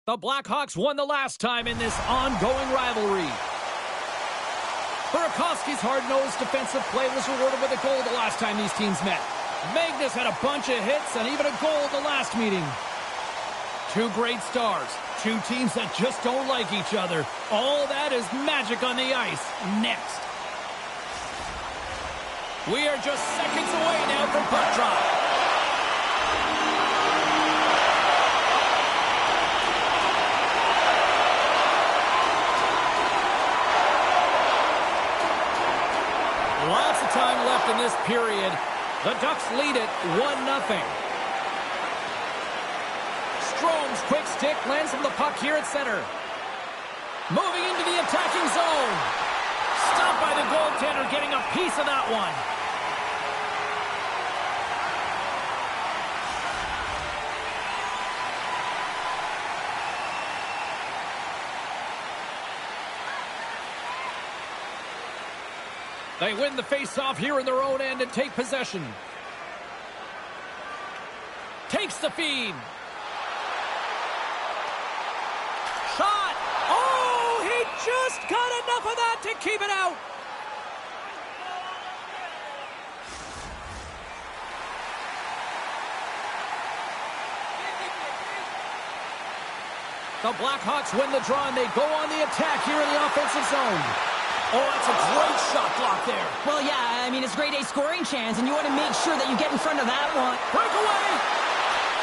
The Blackhawks won the last time in this ongoing rivalry. Burakovsky's hard-nosed defensive play was rewarded with a goal the last time these teams met. Magnus had a bunch of hits and even a goal the last meeting. Two great stars, two teams that just don't like each other. All that is magic on the ice. Next. We are just seconds away now from puck drop. Lots of time left in this period. The Ducks lead it 1-0. Strome's quick stick lands him the puck here at center. Moving into the attacking zone. Stopped by the goaltender, getting a piece of that one. They win the face-off here in their own end and take possession. Takes the feed. Shot! Oh, he just got enough of that to keep it out. The Blackhawks win the draw and they go on the attack here in the offensive zone. Oh, that's a great shot block there. Well, yeah, I mean, it's grade A scoring chance, and you want to make sure that you get in front of that one. Breakaway!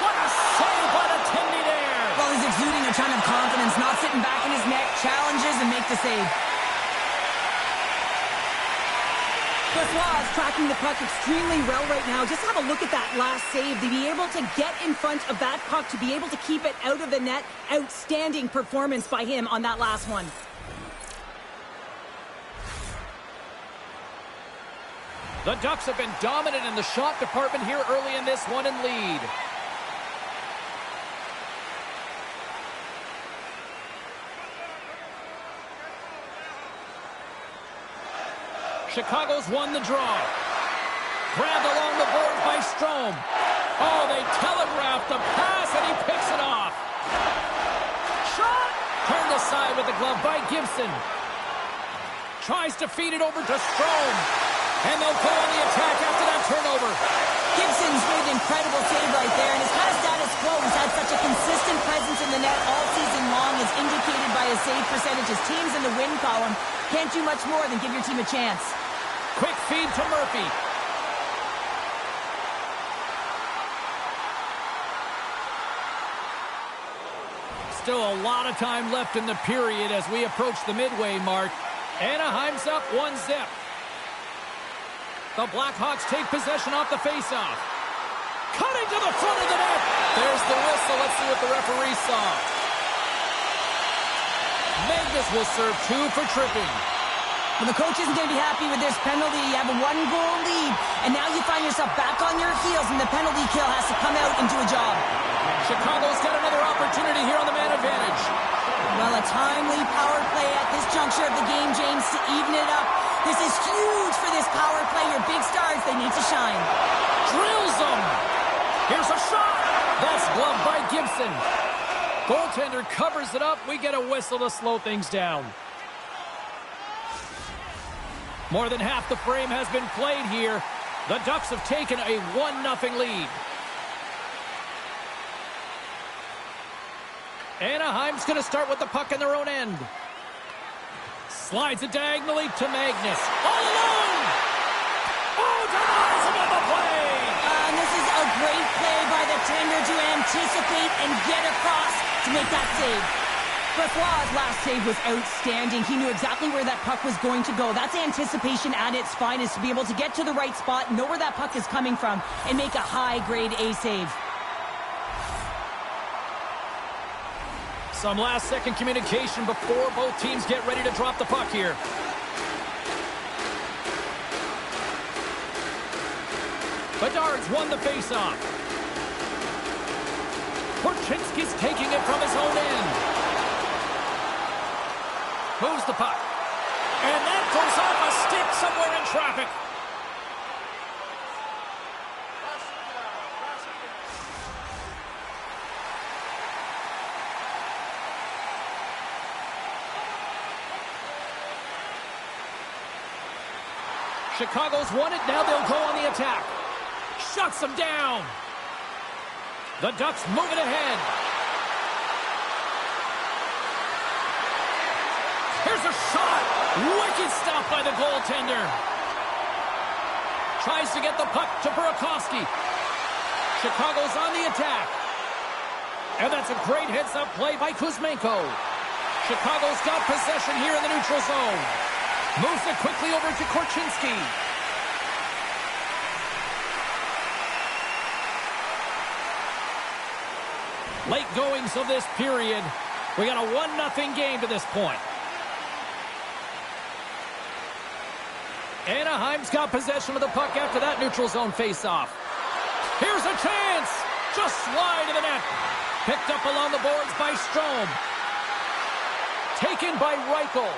What a save by the Tindy there! Well, he's exuding a ton of confidence, not sitting back in his net, challenges and makes the save. Francois is tracking the puck extremely well right now. Just have a look at that last save. To be able to get in front of that puck, to be able to keep it out of the net, outstanding performance by him on that last one. The Ducks have been dominant in the shot department here early in this one and lead. Chicago's won the draw. Grabbed along the boards by Strome. Oh, they telegraphed the pass and he picks it off. Shot! Turned aside with the glove by Gibson. Tries to feed it over to Strome. And they'll go on the attack after that turnover. Gibson's made an incredible save right there, and his kind of status quo has had such a consistent presence in the net all season long, as indicated by his save percentages. Teams in the win column can't do much more than give your team a chance. Quick feed to Murphy. Still a lot of time left in the period as we approach the midway mark. Anaheim's up 1-0. The Blackhawks take possession off the faceoff. Cutting to the front of the net. There's the whistle. Let's see what the referee saw. Magnus will serve 2 for tripping. Well, the coach isn't going to be happy with this penalty. You have a 1-goal lead, and now you find yourself back on your heels, and the penalty kill has to come out and do a job. Chicago's got another opportunity here on the man advantage. Well, a timely power play at this juncture of the game, James, to even it up. This is huge for this power play. Your big stars, they need to shine. Drills them. Here's a shot. That's gloved by Gibson. Goaltender covers it up. We get a whistle to slow things down. More than half the frame has been played here. The Ducks have taken a 1-0 lead. Anaheim's going to start with the puck in their own end. Slides it diagonally to Magnus. All alone! Oh, denies him on the play! And this is a great play by the tender to anticipate and get across to make that save. Brossoit's last save was outstanding. He knew exactly where that puck was going to go. That's anticipation at its finest, to be able to get to the right spot, know where that puck is coming from, and make a high-grade A save. Some last-second communication before both teams get ready to drop the puck here. Bedard's won the faceoff. Korchinski's taking it from his own end. Moves the puck. And that goes off a stick somewhere in traffic. Chicago's won it. Now they'll go on the attack. Shuts them down. The Ducks moving ahead. Here's a shot. Wicked stop by the goaltender. Tries to get the puck to Burakovsky. Chicago's on the attack. And that's a great heads-up play by Kuzmenko. Chicago's got possession here in the neutral zone. Moves it quickly over to Korchinski. Late goings of this period. We got a 1-0 game to this point. Anaheim's got possession of the puck after that neutral zone face-off. Here's a chance. Just wide of the net. Picked up along the boards by Strome. Taken by Reichel.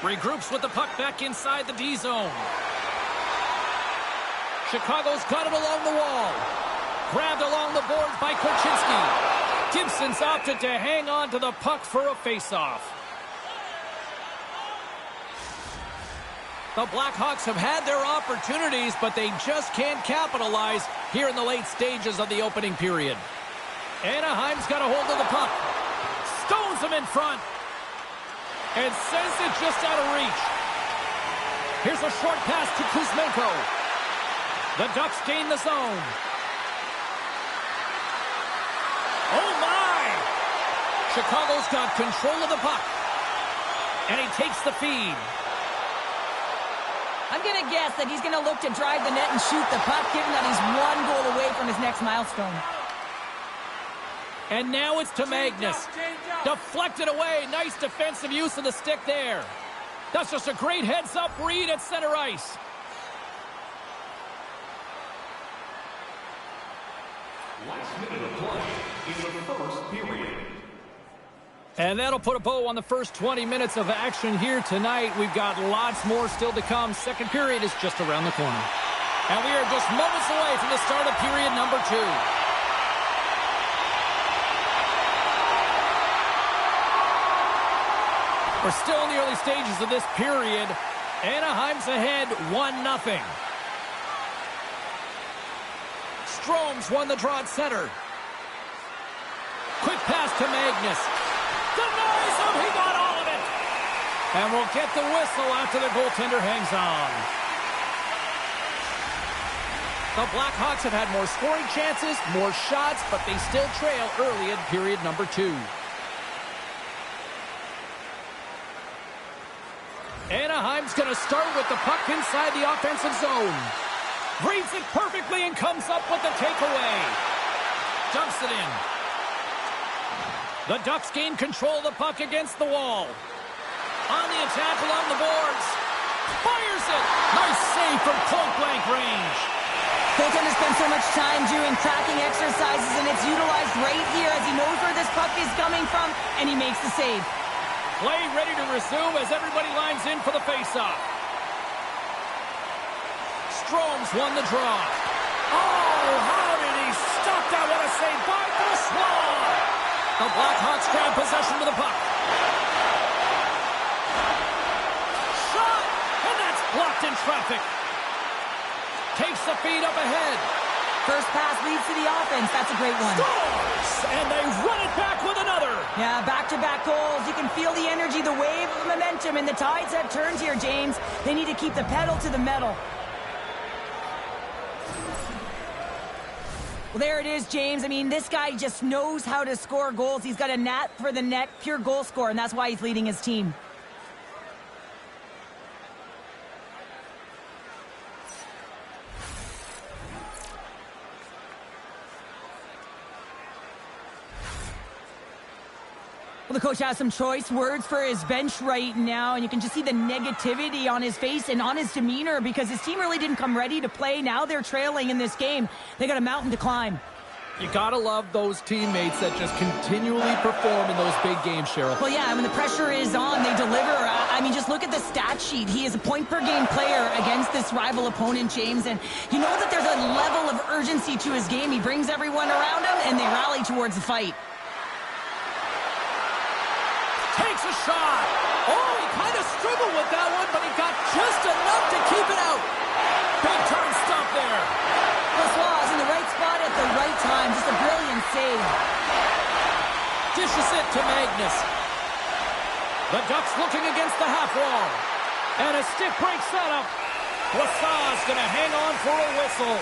Regroups with the puck back inside the D zone. Chicago's got it along the wall. Grabbed along the boards by Korchinski. Gibson's opted to hang on to the puck for a face-off. The Blackhawks have had their opportunities, but they just can't capitalize here in the late stages of the opening period. Anaheim's got a hold of the puck. Stones him in front. And sends it just out of reach. Here's a short pass to Kuzmenko. The Ducks gain the zone. Oh, my! Chicago's got control of the puck. And he takes the feed. I'm going to guess that he's going to look to drive the net and shoot the puck, given that he's one goal away from his next milestone. And now it's to Magnus. Deflected away. Nice defensive use of the stick there. That's just a great heads-up read at center ice. Last minute of play in the first period. And that'll put a bow on the first 20 minutes of action here tonight. We've got lots more still to come. Second period is just around the corner. And we are just moments away from the start of period number 2. We're still in the early stages of this period. Anaheim's ahead 1-0. Strome's won the draw at center. Quick pass to Magnus. Denies him. He got all of it. And we'll get the whistle after the goaltender hangs on. The Blackhawks have had more scoring chances, more shots, but they still trail early in period number 2. Anaheim's going to start with the puck inside the offensive zone. Reads it perfectly and comes up with the takeaway. Dumps it in. The Ducks gain control of the puck against the wall. On the attack along the boards. Fires it. Nice save from point-blank range. Goaltender spends so much time doing tracking exercises, and it's utilized right here as he knows where this puck is coming from, and he makes the save. Play ready to resume as everybody lines in for the faceoff. Strome's won the draw. Oh, how did he stop that? What a save by Brossoit! The Blackhawks grab possession of the puck. Shot! And that's blocked in traffic. Takes the feed up ahead. First pass leads to the offense. That's a great one. Scores! And they run it back with another. Yeah, back-to-back goals. You can feel the energy, the wave of momentum, and the tides have turned here, James. They need to keep the pedal to the metal. Well, there it is, James. I mean, this guy just knows how to score goals. He's got a knack for the net, pure goal scorer, and that's why he's leading his team. Well, the coach has some choice words for his bench right now, and you can just see the negativity on his face and on his demeanor because his team really didn't come ready to play. Now they're trailing in this game. They got a mountain to climb. You gotta love those teammates that just continually perform in those big games, Cheryl. Well, yeah, when the pressure is on, they deliver. I mean, just look at the stat sheet. He is a point-per-game player against this rival opponent, James, and you know that there's a level of urgency to his game. He brings everyone around him, and they rally towards the fight. Takes a shot. Oh, he kind of struggled with that one, but he got just enough to keep it out. Big turn stop there. Francois in the right spot at the right time. Just a brilliant save. Dishes it to Magnus. The Ducks looking against the half wall. And a stick breaks that up. Francois going to hang on for a whistle.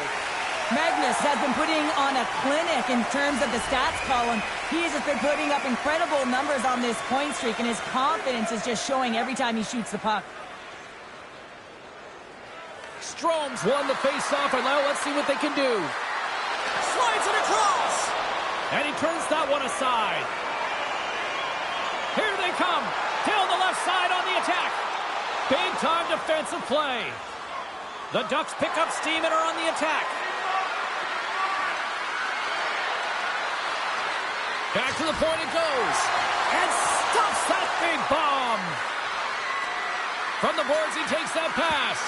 Magnus has been putting on a clinic in terms of the stats column. He has just been putting up incredible numbers on this point streak, and his confidence is just showing every time he shoots the puck. Strome's won the face-off, and now let's see what they can do. Slides it across! And he turns that one aside. Here they come. Down the left side on the attack. Big-time defensive play. The Ducks pick up steam and are on the attack. Back to the point it goes. And stuffs that big bomb. From the boards, he takes that pass.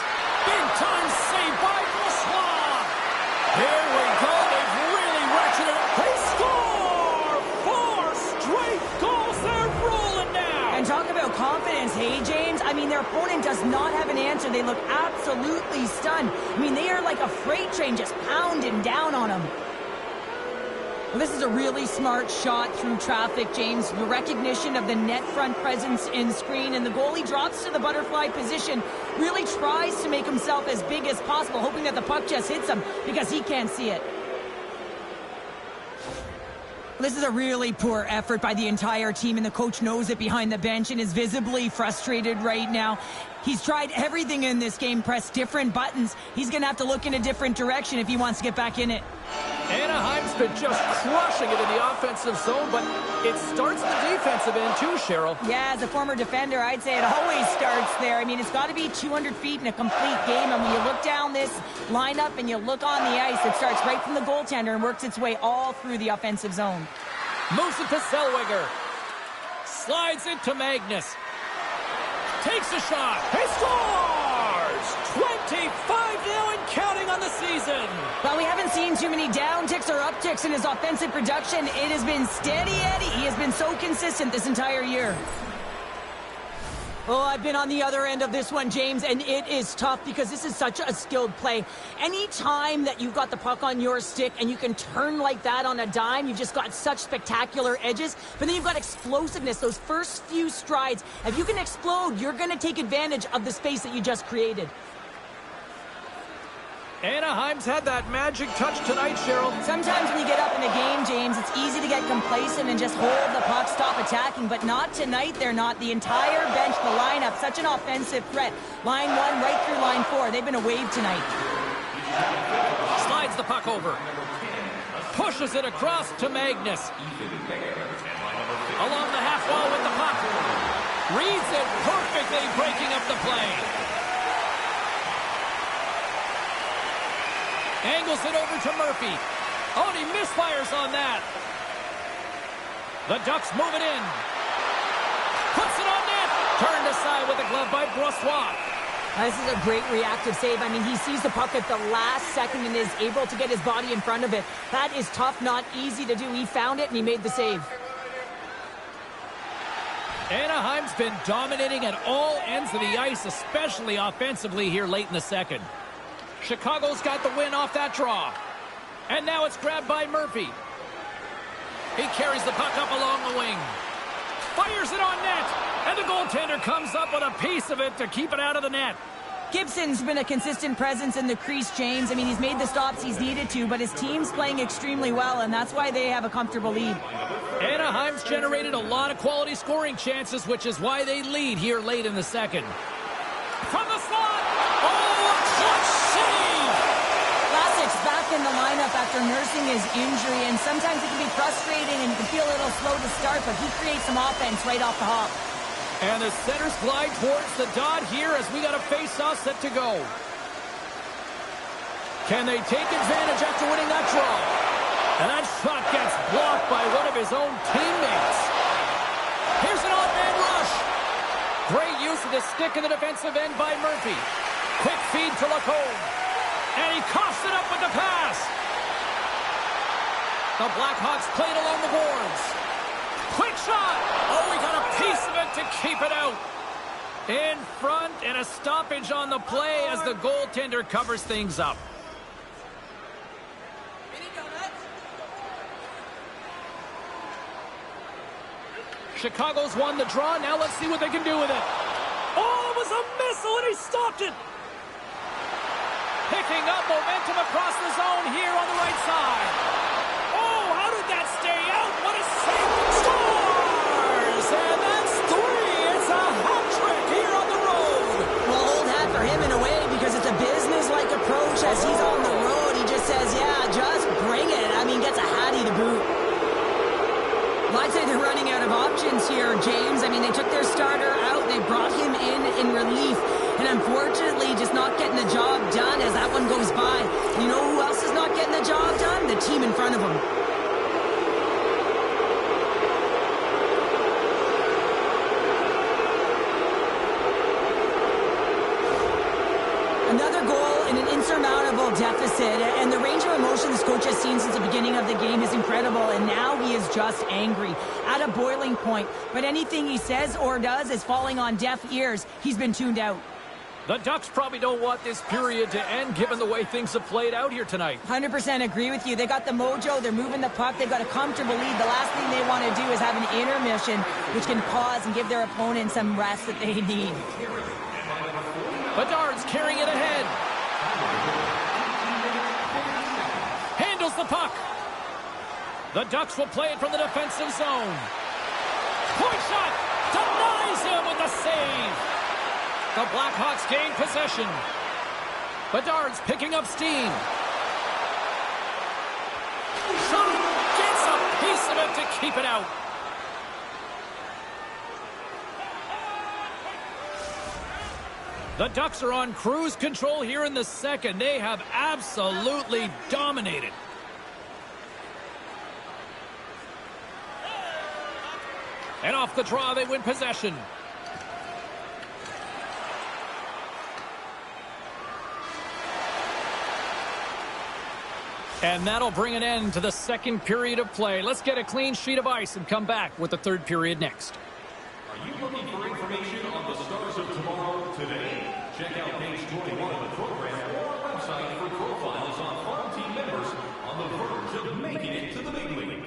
Big time save by Francois. Here we go. They've really ratcheted it. They score! 4 straight goals. They're rolling now. And talk about confidence, hey, James? I mean, their opponent does not have an answer. They look absolutely stunned. I mean, they are like a freight train just pounding down on them. Well, this is a really smart shot through traffic, James. The recognition of the net front presence in screen, and the goalie drops to the butterfly position, really tries to make himself as big as possible, hoping that the puck just hits him because he can't see it. This is a really poor effort by the entire team, and the coach knows it behind the bench and is visibly frustrated right now. He's tried everything in this game, pressed different buttons. He's going to have to look in a different direction if he wants to get back in it. Anaheim's been just crushing it in the offensive zone, but it starts at the defensive end too, Cheryl. Yeah, as a former defender, I'd say it always starts there. I mean, it's got to be 200 feet in a complete game, and when you look down this lineup and you look on the ice, it starts right from the goaltender and works its way all through the offensive zone. Moves it to Zellweger. Slides it to Magnus. Takes a shot. He scores! 25 now and counting on the season. Well, we haven't seen too many downticks or upticks in his offensive production. It has been steady Eddie. He has been so consistent this entire year. Oh, I've been on the other end of this one, James, and it is tough because this is such a skilled play. Any time that you've got the puck on your stick and you can turn like that on a dime, you've just got such spectacular edges, but then you've got explosiveness, those first few strides. If you can explode, you're going to take advantage of the space that you just created. Anaheim's had that magic touch tonight, Cheryl. Sometimes when you get up in a game, James, it's easy to get complacent and just hold the puck, stop attacking, but not tonight. They're not. The entire bench, the lineup, such an offensive threat. Line 1 right through line 4. They've been a wave tonight. Slides the puck over. Pushes it across to Magnus. Along the half wall with the puck. Reads it perfectly, breaking up the play. Angles it over to Murphy. Oh, and he misfires on that. The Ducks move it in. Puts it on net. Turned aside with a glove by Francois. This is a great reactive save. I mean, he sees the puck at the last second and is able to get his body in front of it. That is tough, not easy to do. He found it and he made the save. Anaheim's been dominating at all ends of the ice, especially offensively here late in the second. Chicago's got the win off that draw. And now it's grabbed by Murphy. He carries the puck up along the wing. Fires it on net. And the goaltender comes up with a piece of it to keep it out of the net. Gibson's been a consistent presence in the crease, James. I mean, he's made the stops he's needed to, but his team's playing extremely well, and that's why they have a comfortable lead. Anaheim's generated a lot of quality scoring chances, which is why they lead here late in the second. From the slot! Oh, a clutch save! Vlasic's back in the lineup after nursing his injury, and sometimes it can be frustrating and you can feel a little slow to start, but he creates some offense right off the hop. And the centers glide towards the dot here as we got a face-off set to go. Can they take advantage after winning that draw? And that shot gets blocked by one of his own teammates. Here's an odd-man rush. Great use of the stick in the defensive end by Murphy. Quick feed to Lacombe. And he coughs it up with the pass. The Blackhawks played along the boards. Quick shot! Oh, we got a piece of it to keep it out. In front, and a stoppage on the play as the goaltender covers things up. Chicago's won the draw. Now let's see what they can do with it. Oh, it was a missile, and he stopped it. Picking up momentum across the zone here on the right side. Oh, how did that stay out? What a save! Scores! And that's 3. It's a hat trick here on the road. Well, old hat for him in a way because it's a business-like approach as he's on the road. He just says, yeah, just bring it. I mean, gets a hattie to boot. Well, I'd say they're running out of options here, James. I mean, they took their starter out. They brought him in relief. And unfortunately, just not getting the job done as that one goes by. You know who else is not getting the job done? The team in front of them. Another goal in an insurmountable deficit, and the range of emotion this coach has seen since the beginning of the game is incredible, and now he is just angry, at a boiling point. But anything he says or does is falling on deaf ears. He's been tuned out. The Ducks probably don't want this period to end given the way things have played out here tonight. 100% agree with you. They got the mojo. They're moving the puck. They've got a comfortable lead. The last thing they want to do is have an intermission, which can pause and give their opponent some rest that they need. Bedard's carrying it ahead. Handles the puck. The Ducks will play it from the defensive zone. Point shot! Denies him with the save! The Blackhawks gain possession. Bedard's picking up steam. Shot! Gets a piece of it to keep it out. The Ducks are on cruise control here in the second. They have absolutely dominated. And off the draw, they win possession. And that'll bring an end to the second period of play. Let's get a clean sheet of ice and come back with the third period next. Are you looking for information on the stars of tomorrow today? Check out page 21 of the program or our website for profiles on farm team members on the verge of making it to the big league.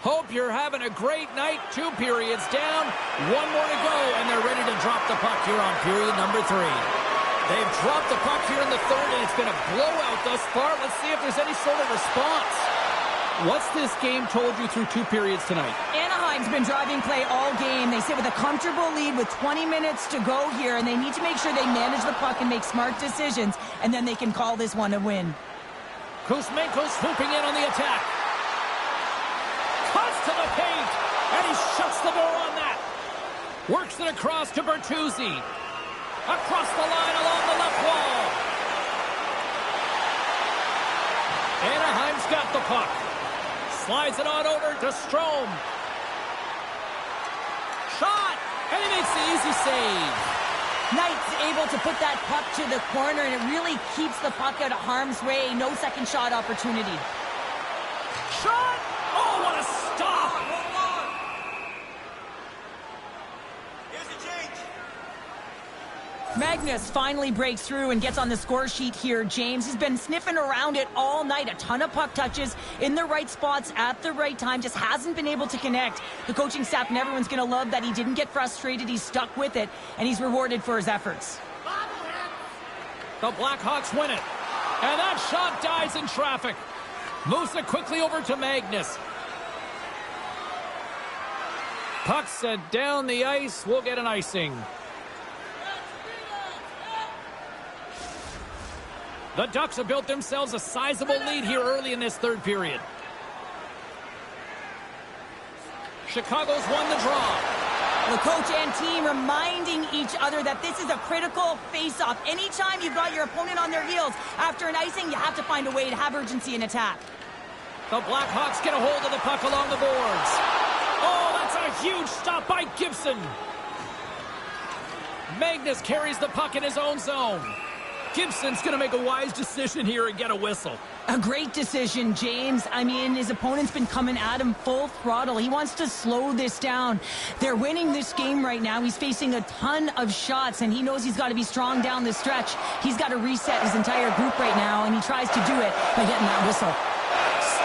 Hope you're having a great night. 2 periods down, 1 more to go, and they're ready to drop the puck here on period number 3. They've dropped the puck here in the third, and it's been a blowout thus far. Let's see if there's any sort of response. What's this game told you through 2 periods tonight? Anaheim's been driving play all game. They sit with a comfortable lead with 20 minutes to go here, and they need to make sure they manage the puck and make smart decisions, and then they can call this one a win. Kuzmenko's swooping in on the attack. Cuts to the paint, and he shuts the door on that. Works it across to Bertuzzi. Across the line along the left wall. Anaheim's got the puck. Slides it on over to Strome. Shot! And he makes the easy save. Knight's able to put that puck to the corner, and it really keeps the puck out of harm's way. No second shot opportunity. Shot! Oh, what a stop! Here's the change. Magnus finally breaks through and gets on the score sheet here, James. He's been sniffing around it all night. A ton of puck touches in the right spots at the right time. Just hasn't been able to connect. The coaching staff and everyone's going to love that he didn't get frustrated. He's stuck with it, and he's rewarded for his efforts. The Blackhawks win it. And that shot dies in traffic. Moves it quickly over to Magnus. Puck set down the ice. We'll get an icing. The Ducks have built themselves a sizable lead here early in this third period. Chicago's won the draw. The coach and team reminding each other that this is a critical face-off. Anytime you've got your opponent on their heels after an icing, you have to find a way to have urgency in attack. The Blackhawks get a hold of the puck along the boards. Oh, that's a huge stop by Gibson. Magnus carries the puck in his own zone. Gibson's going to make a wise decision here and get a whistle. A great decision, James. I mean, his opponent's been coming at him full throttle. He wants to slow this down. They're winning this game right now. He's facing a ton of shots, and he knows he's got to be strong down the stretch. He's got to reset his entire group right now, and he tries to do it by getting that whistle.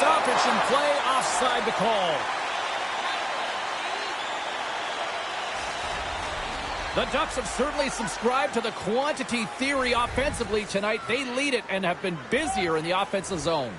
Stoppage in play, offside the call. The Ducks have certainly subscribed to the quantity theory offensively tonight. They lead it and have been busier in the offensive zone.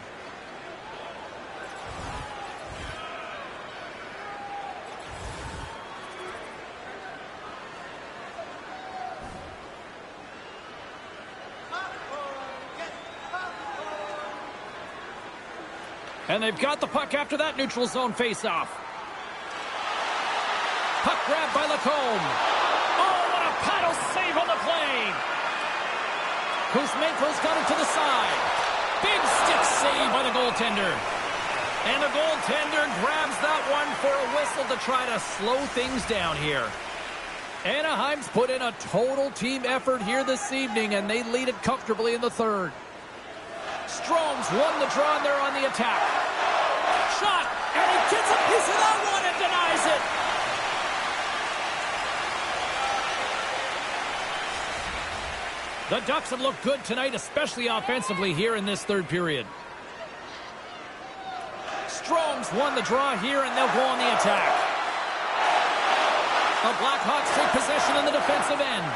And they've got the puck after that neutral zone faceoff. Puck grabbed by Lacombe. Paddle save on the play. Kuzmenko's got it to the side. Big stick save by the goaltender. And the goaltender grabs that one for a whistle to try to slow things down here. Anaheim's put in a total team effort here this evening, and they lead it comfortably in the third. Strome's won the draw, and they're on the attack. Shot, and he gets a piece of that one and denies it. The Ducks have looked good tonight, especially offensively here in this third period. Strome's won the draw here, and they'll go on the attack. The Blackhawks take possession in the defensive end.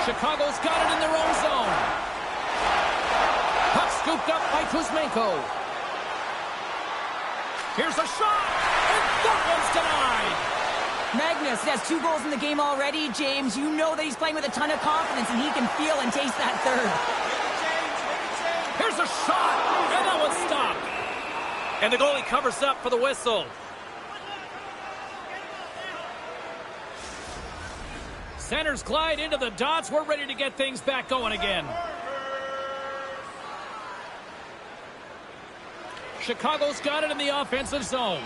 Chicago's got it in their own zone. Puck scooped up by Kuzmenko. Here's a shot, and that one's denied. Magnus has 2 goals in the game already, James. You know that he's playing with a ton of confidence, and he can feel and taste that third. Here's a shot, and that one's stopped. And the goalie covers up for the whistle. Centers glide into the dots. We're ready to get things back going again. Chicago's got it in the offensive zone.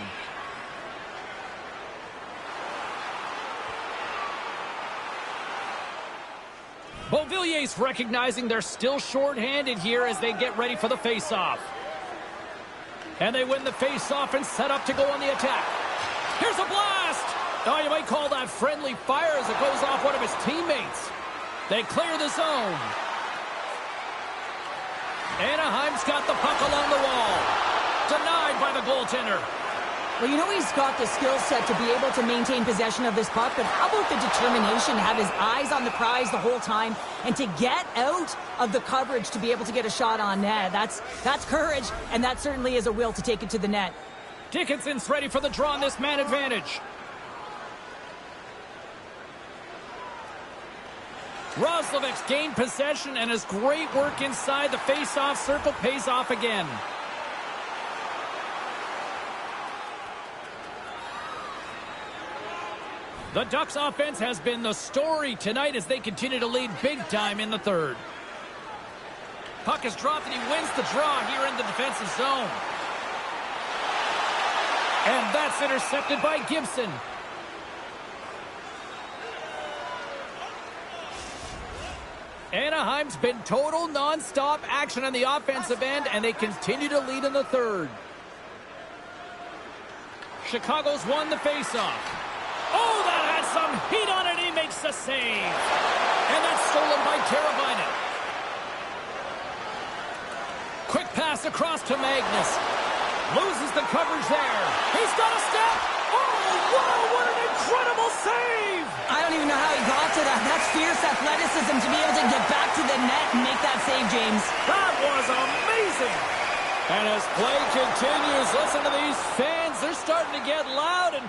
Beauvillier's recognizing they're still short-handed here as they get ready for the face-off. And they win the face-off and set up to go on the attack. Here's a blast! Oh, you might call that friendly fire as it goes off one of his teammates. They clear the zone. Anaheim's got the puck along the wall. Denied by the goaltender. Well, you know he's got the skill set to be able to maintain possession of this puck, but how about the determination to have his eyes on the prize the whole time and to get out of the coverage to be able to get a shot on net? That's courage, and that certainly is a will to take it to the net. Dickinson's ready for the draw on this man advantage. Roslovic's gained possession, and his great work inside the face-off circle pays off again. The Ducks offense has been the story tonight as they continue to lead big time in the third. Puck is dropped and he wins the draw here in the defensive zone. And that's intercepted by Gibson. Anaheim's been total non-stop action on the offensive end, and they continue to lead in the third. Chicago's won the faceoff. Oh, that has some heat on it. He makes the save. And that's stolen by Teravainen. Quick pass across to Magnus. Loses the coverage there. He's got a step. Oh, wow, what an incredible save. I don't even know how he got to that. That's fierce athleticism to be able to get back to the net and make that save, James. That was amazing. And as play continues, listen to these fans. They're starting to get loud and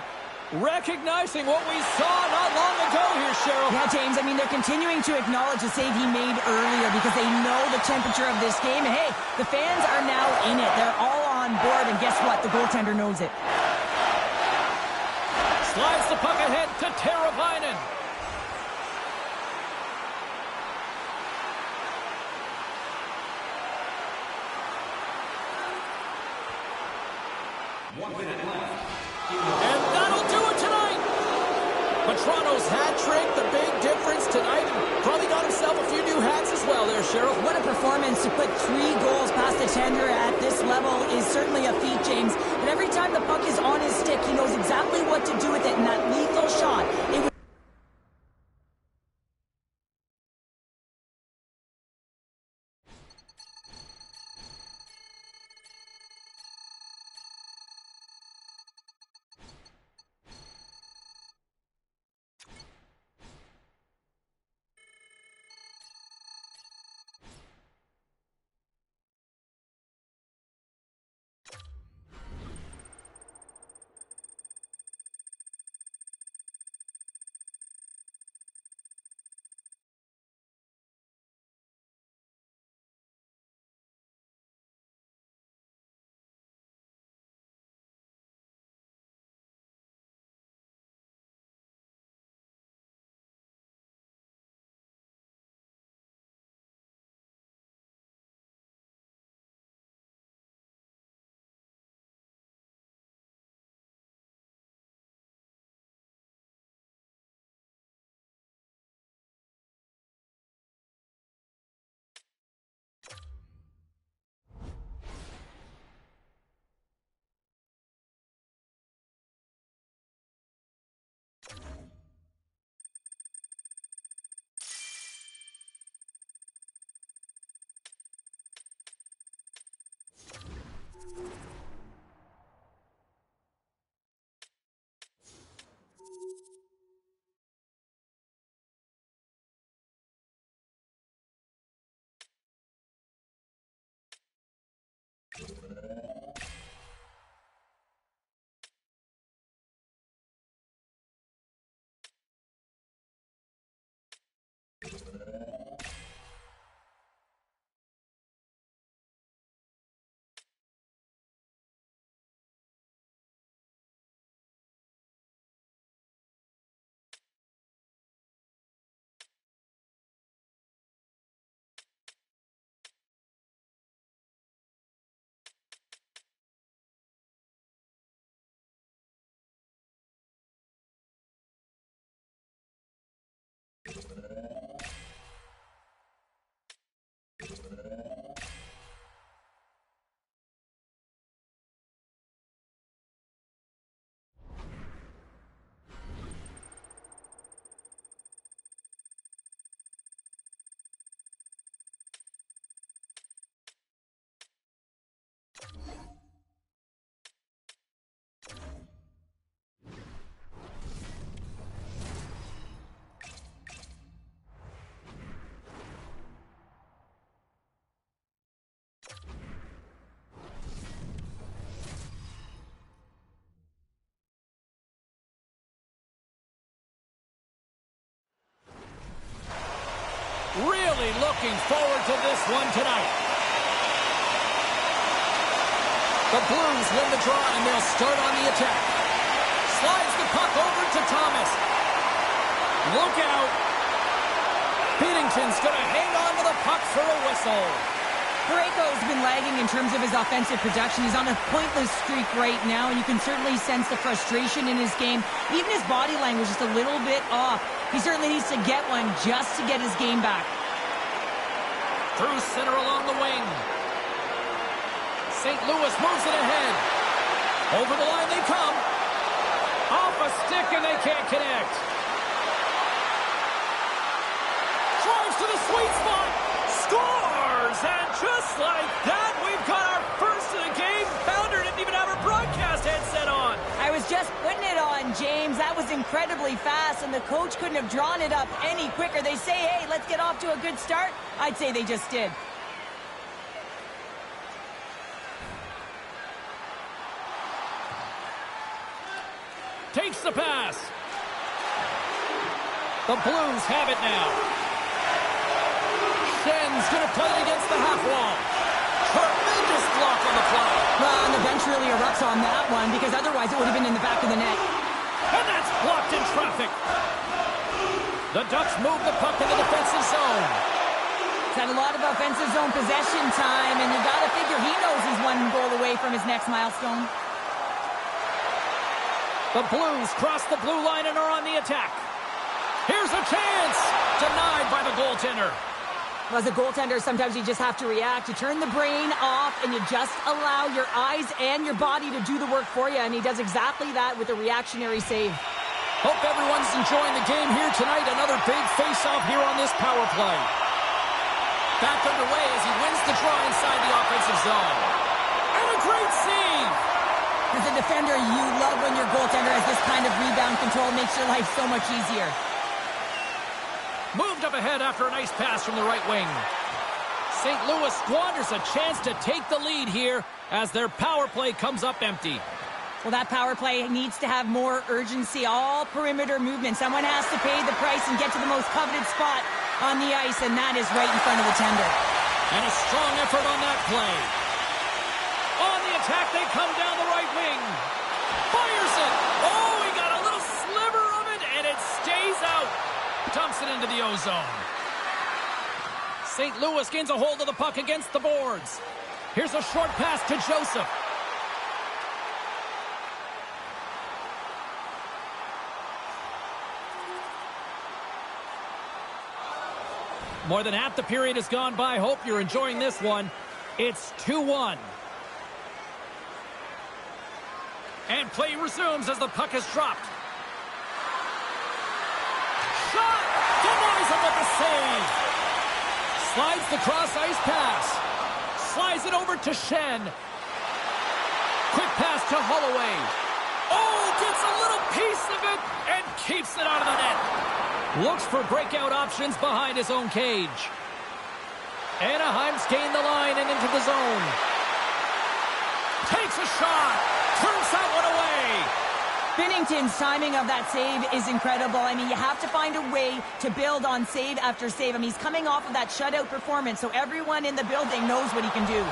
recognizing what we saw not long ago here, Cheryl. Yeah, James, I mean, they're continuing to acknowledge the save he made earlier because they know the temperature of this game. And hey, the fans are now in it. They're all on board, and guess what? The goaltender knows it. Slides the puck ahead to Teravainen. And that'll do it tonight. But Toronto's hat trick, the big difference tonight, and probably got himself a few new hats as well there, Cheryl. What a performance to put 3 goals past the tender at this level is certainly a feat, James. But every time the puck is on his stick, he knows exactly what to do with it, and that lethal shot. Really looking forward to this one tonight. The Blues win the draw, and they'll start on the attack. Slides the puck over to Thomas. Look out. Binnington's going to hang on to the puck for a whistle. Parayko's been lagging in terms of his offensive production. He's on a pointless streak right now, and you can certainly sense the frustration in his game. Even his body language is just a little bit off. He certainly needs to get one just to get his game back. Through center along the wing. St. Louis moves it ahead. Over the line they come. Off a stick and they can't connect. Drives to the sweet spot. Scores! And just like that, we've got our first of the game. Founder didn't even have her broadcast headset on. I was just putting it on, James. That was incredibly fast, and the coach couldn't have drawn it up any quicker. They say, hey, let's get off to a good start. I'd say they just did. Takes the pass. The Blues have it now. Shen's going to play it against the half wall. Tremendous block on the play. Well, and the bench really erupts on that one, because otherwise it would have been in the back of the net. And that's blocked in traffic. The Ducks move the puck in the defensive zone. He's had a lot of offensive zone possession time, and you got to figure he knows he's one goal away from his next milestone. The Blues cross the blue line and are on the attack. Here's a chance. Denied by the goaltender. Well, as a goaltender, sometimes you just have to react. You turn the brain off, and you just allow your eyes and your body to do the work for you, and he does exactly that with a reactionary save. Hope everyone's enjoying the game here tonight. Another big face-off here on this power play. Back underway as he wins the draw inside the offensive zone. And a great save. As a defender, you love when your goaltender has this kind of rebound control. Makes your life so much easier. Moved up ahead after a nice pass from the right wing. St. Louis squanders a chance to take the lead here as their power play comes up empty. Well, that power play needs to have more urgency. All perimeter movement. Someone has to pay the price and get to the most coveted spot on the ice, and that is right in front of the tender. And a strong effort on that play. On the attack, they come down the right wing. Fires it. Oh, he got a little sliver of it, and it stays out. Dumps it into the ozone. St. Louis gains a hold of the puck against the boards. Here's a short pass to Joseph. More than half the period has gone by. Hope you're enjoying this one. It's 2-1. And play resumes as the puck is dropped. Shot! Denies him with the save. Slides the cross-ice pass. Slides it over to Shen. Quick pass to Holloway. Oh, gets a little piece of it and keeps it out of the net. Looks for breakout options behind his own cage. Anaheim's gained the line and into the zone. Takes a shot. Turns that one away. Binnington's timing of that save is incredible. I mean, you have to find a way to build on save after save. I mean, he's coming off of that shutout performance, so everyone in the building knows what he can do.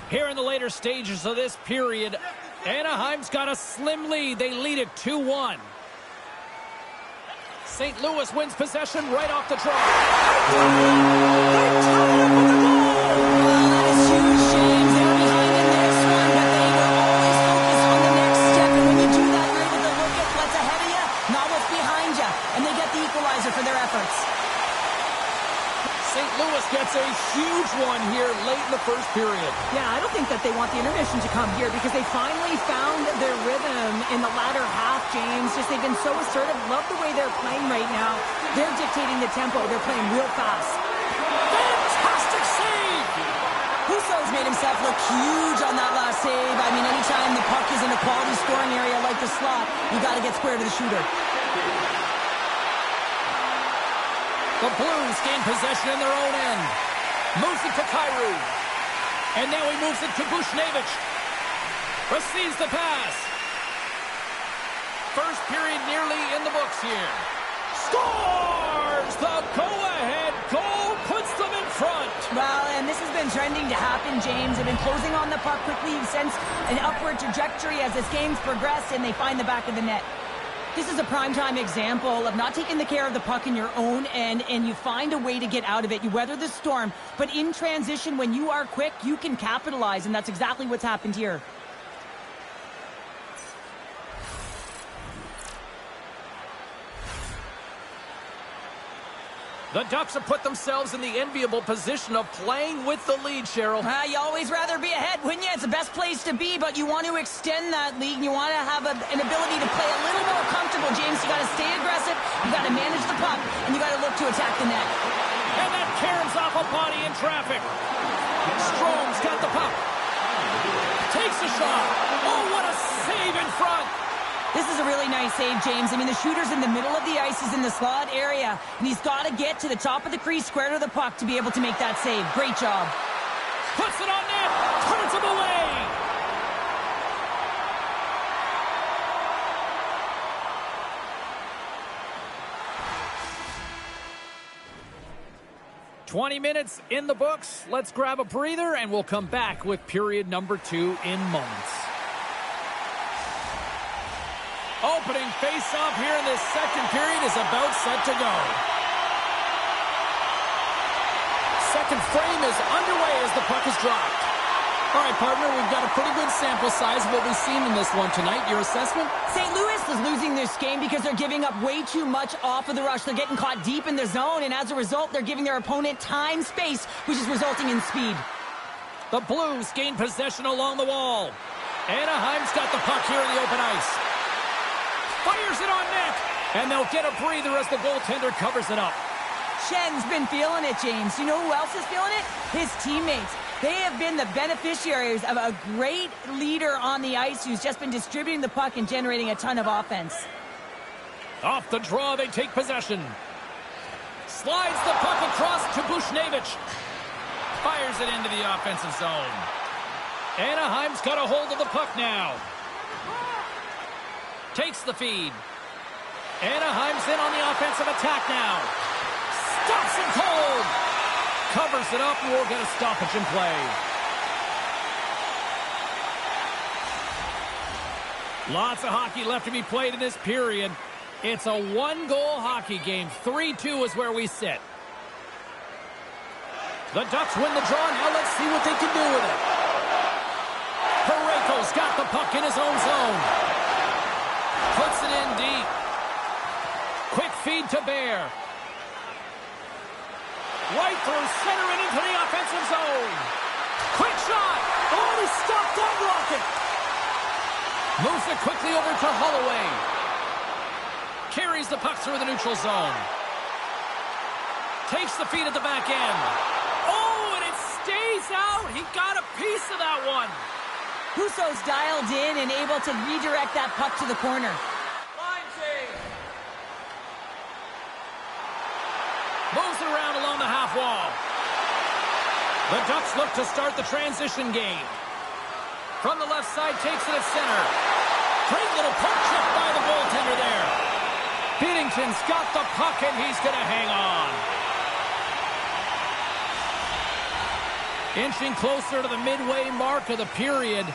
Here in the later stages of this period, Anaheim's got a slim lead. They lead it 2-1. St. Louis wins possession right off the draw. That is huge, James. They were behind in the next one, but they were always focused on the next step. And when you do that, you're able to look at what's ahead of you, not what's behind you. And they get the equalizer for their efforts. St. Louis gets a huge one here late in the first period. Yeah, I don't think that they want the intermission to come here because they finally found their rhythm in the latter half, James. Just they've been so assertive. Love the way they're playing right now. They're dictating the tempo. They're playing real fast. Fantastic save! Husso's made himself look huge on that last save. I mean, anytime the puck is in a quality scoring area like the slot, you got to get square to the shooter. The Blues gain possession in their own end. Moves it to Kyrou. And now he moves it to Bushnevich. Receives the pass. First period nearly in the books here. Scores! The go-ahead goal puts them in front. Well, and this has been trending to happen, James. They've been closing on the puck quickly. You've sensed an upward trajectory as this game's progressed, and they find the back of the net. This is a primetime example of not taking the care of the puck in your own end, and you find a way to get out of it. You weather the storm, but in transition, when you are quick, you can capitalize, and that's exactly what's happened here. The Ducks have put themselves in the enviable position of playing with the lead, Cheryl. You always rather be ahead, wouldn't you? It's the best place to be, but you want to extend that lead, and you want to have an ability to play a little more comfortable, James. You got to stay aggressive, you got to manage the puck, and you got to look to attack the net. And that caroms off a body in traffic. Strome's got the puck. Takes a shot. Oh, what a save in front. This is a really nice save, James. I mean, the shooter's in the middle of the ice. He's in the slot area, and he's got to get to the top of the crease, square to the puck, to be able to make that save. Great job. Puts it on net. Turns him away. "20 minutes in the books. Let's grab a breather, and we'll come back with period number 2 in moments. Opening face-off here in this second period is about set to go. Second frame is underway as the puck is dropped. All right, partner, we've got a pretty good sample size of what we've seen in this one tonight. Your assessment? St. Louis is losing this game because they're giving up way too much off of the rush. They're getting caught deep in the zone, and as a result, they're giving their opponent time, space, which is resulting in speed. The Blues gain possession along the wall. Anaheim's got the puck here in the open ice. Fires it on net, and they'll get a breather as the goaltender covers it up. Schen's been feeling it, James. You know who else is feeling it? His teammates. They have been the beneficiaries of a great leader on the ice who's just been distributing the puck and generating a ton of offense. Off the draw, they take possession. Slides the puck across to Bushnevich. Fires it into the offensive zone. Anaheim's got a hold of the puck now. Takes the feed. Anaheim's in on the offensive attack now. Stops him cold. Covers it up, and we'll get a stoppage in play. Lots of hockey left to be played in this period. It's a one-goal hockey game. 3-2 is where we sit. The Ducks win the draw. Now let's see what they can do with it. Parayko's got the puck in his own zone. Puts it in deep. Quick feed to Bear. Right through center and into the offensive zone. Quick shot. Oh, he stopped that rocket. Moves it quickly over to Holloway. Carries the puck through the neutral zone. Takes the feed at the back end. Oh, and it stays out. He got a piece of that one. Husso's dialed in and able to redirect that puck to the corner. Line change. Moves it around along the half wall. The Ducks look to start the transition game. From the left side, takes it at center. Great little poke check by the goaltender there. Binnington's got the puck, and he's going to hang on. Inching closer to the midway mark of the period,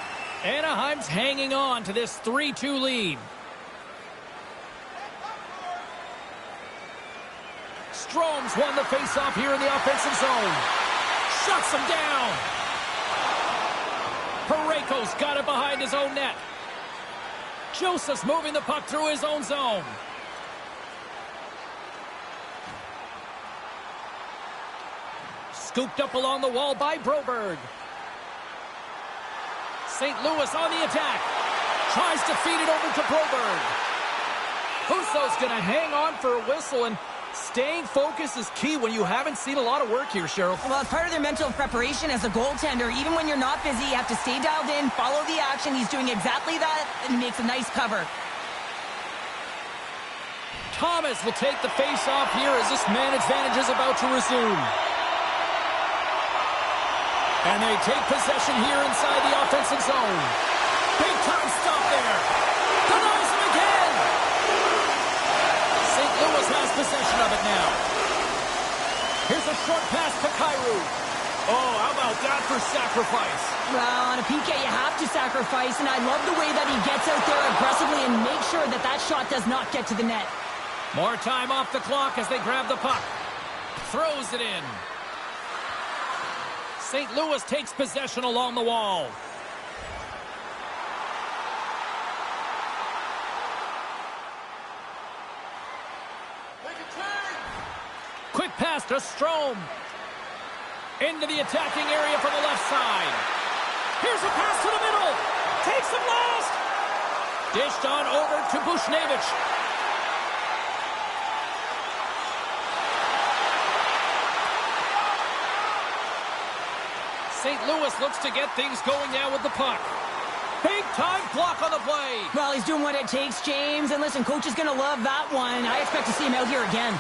Anaheim's hanging on to this 3-2 lead. Strome's won the faceoff here in the offensive zone. Shuts him down. Parayko's got it behind his own net. Joseph's moving the puck through his own zone. Scooped up along the wall by Broberg. St. Louis on the attack. Tries to feed it over to Broberg. Husso's going to hang on for a whistle, and staying focused is key when you haven't seen a lot of work here, Cheryl. Well, it's part of their mental preparation as a goaltender. Even when you're not busy, you have to stay dialed in, follow the action. He's doing exactly that, and he makes a nice cover. Thomas will take the face-off here as this man advantage is about to resume. And they take possession here inside the offensive zone. Big time stop there. Denies him again. St. Louis has possession of it now. Here's a short pass to Kyrou. Oh, how about that for sacrifice? Well, on a PK, you have to sacrifice, and I love the way that he gets out there aggressively and makes sure that that shot does not get to the net. More time off the clock as they grab the puck. Throws it in. St. Louis takes possession along the wall. Quick pass to Strome. Into the attacking area from the left side. Here's a pass to the middle. Takes him last. Dished on over to Bushnevich. St. Louis looks to get things going now with the puck. Big time block on the play. Well, he's doing what it takes, James. And listen, coach is going to love that one. I expect to see him out here again.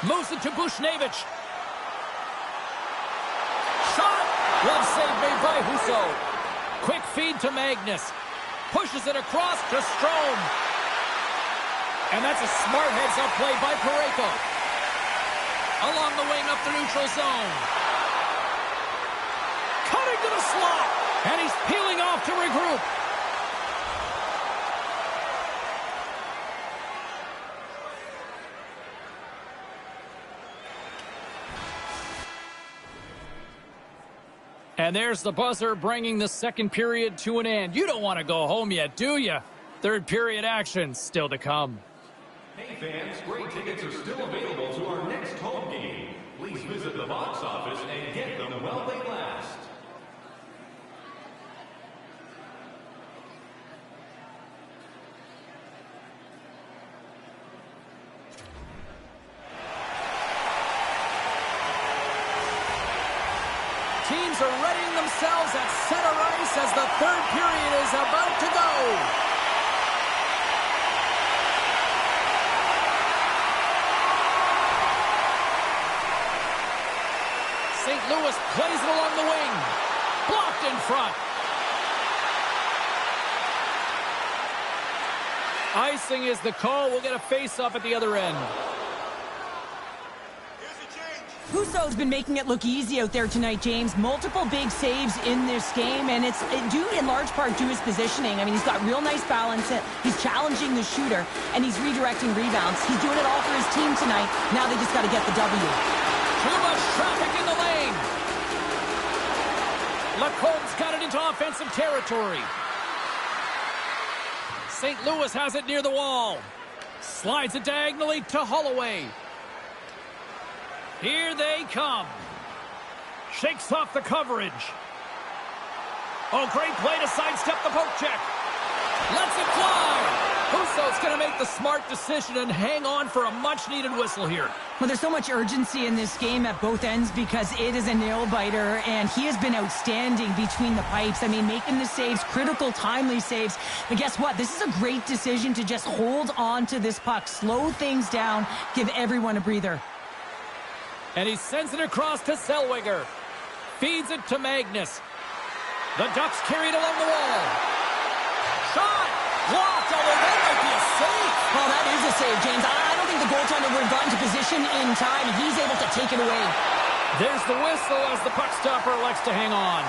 Moves it to Bushnevich. Shot! Glove save made by Husso. Quick feed to Magnus. Pushes it across to Strome. And that's a smart heads-up play by Parayko. Along the wing up the neutral zone. Cutting to the slot. And he's peeling off to regroup. And there's the buzzer bringing the second period to an end. You don't want to go home yet, do you? Third period action still to come. Hey fans, great tickets are still available to our next home game. Please visit the box office and get them while they last. Teams are readying themselves at center ice as the third period is about to go. St. Louis plays it along the wing. Blocked in front. Icing is the call. We'll get a face-off at the other end. Husso's been making it look easy out there tonight, James. Multiple big saves in this game, and it's due in large part to his positioning. I mean, he's got real nice balance. He's challenging the shooter, and he's redirecting rebounds. He's doing it all for his team tonight. Now they just got to get the W. Too much traffic in the lane. Lacombe's got it into offensive territory. St. Louis has it near the wall. Slides it diagonally to Holloway. Here they come. Shakes off the coverage. Oh, great play to sidestep the poke check. Lets it fly. Husso's going to make the smart decision and hang on for a much-needed whistle here. Well, there's so much urgency in this game at both ends because it is a nail-biter, and he has been outstanding between the pipes. I mean, making the saves, critical, timely saves. But guess what? This is a great decision to just hold on to this puck, slow things down, give everyone a breather. And he sends it across to Zellweger. Feeds it to Magnus. The Ducks carry it along the wall. Shot! Blocked, although that might be a save. Oh, that is a save, James. I don't think the goaltender would have gotten to position in time. He's able to take it away. There's the whistle as the puck stopper likes to hang on.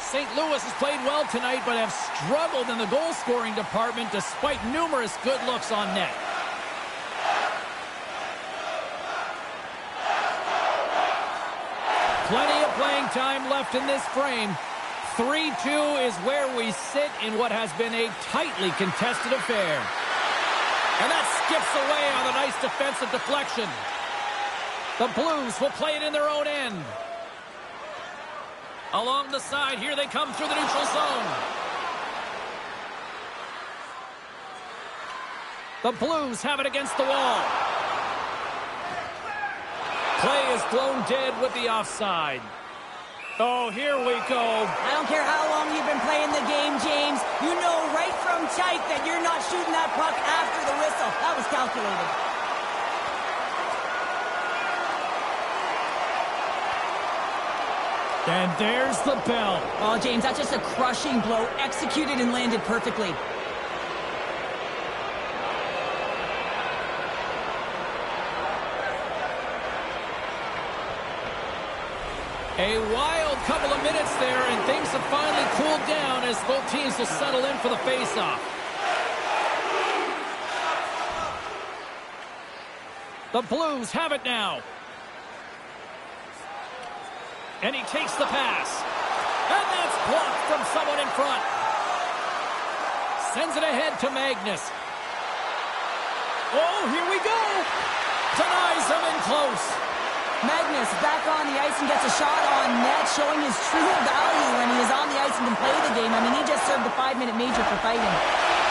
St. Louis has played well tonight, but have struggled in the goal-scoring department despite numerous good looks on net. Plenty of playing time left in this frame. 3-2 is where we sit in what has been a tightly contested affair. And that skips away on a nice defensive deflection. The Blues will play it in their own end. Along the side, here they come through the neutral zone. The Blues have it against the wall. Play is blown dead with the offside. Oh, here we go. I don't care how long you've been playing the game, James. You know right from tight that you're not shooting that puck after the whistle. That was calculated. And there's the bell. Oh, James, that's just a crushing blow, executed and landed perfectly. A wild couple of minutes there, and things have finally cooled down as both teams will settle in for the face-off. The Blues have it now. And he takes the pass. And that's blocked from someone in front. Sends it ahead to Magnus. Oh, here we go. Denies him in close. Magnus back on the ice and gets a shot on net, showing his true value when he is on the ice and can play the game. I mean, he just served the 5-minute major for fighting.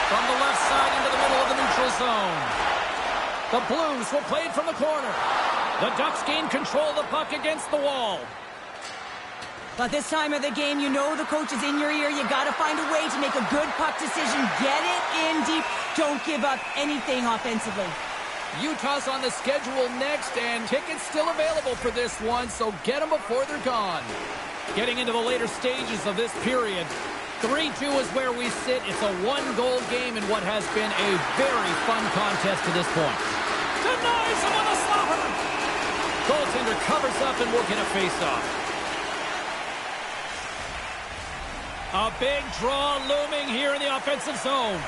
From the left side into the middle of the neutral zone. The Blues will play it from the corner. The Ducks gain control of the puck against the wall. But this time of the game, you know the coach is in your ear. You got to find a way to make a good puck decision. Get it in deep. Don't give up anything offensively. Utah's on the schedule next, and tickets still available for this one, so get them before they're gone. Getting into the later stages of this period, 3-2 is where we sit. It's a one-goal game in what has been a very fun contest to this point. Denies him on the slapper. Goaltender covers up and will get a face-off. A big draw looming here in the offensive zone.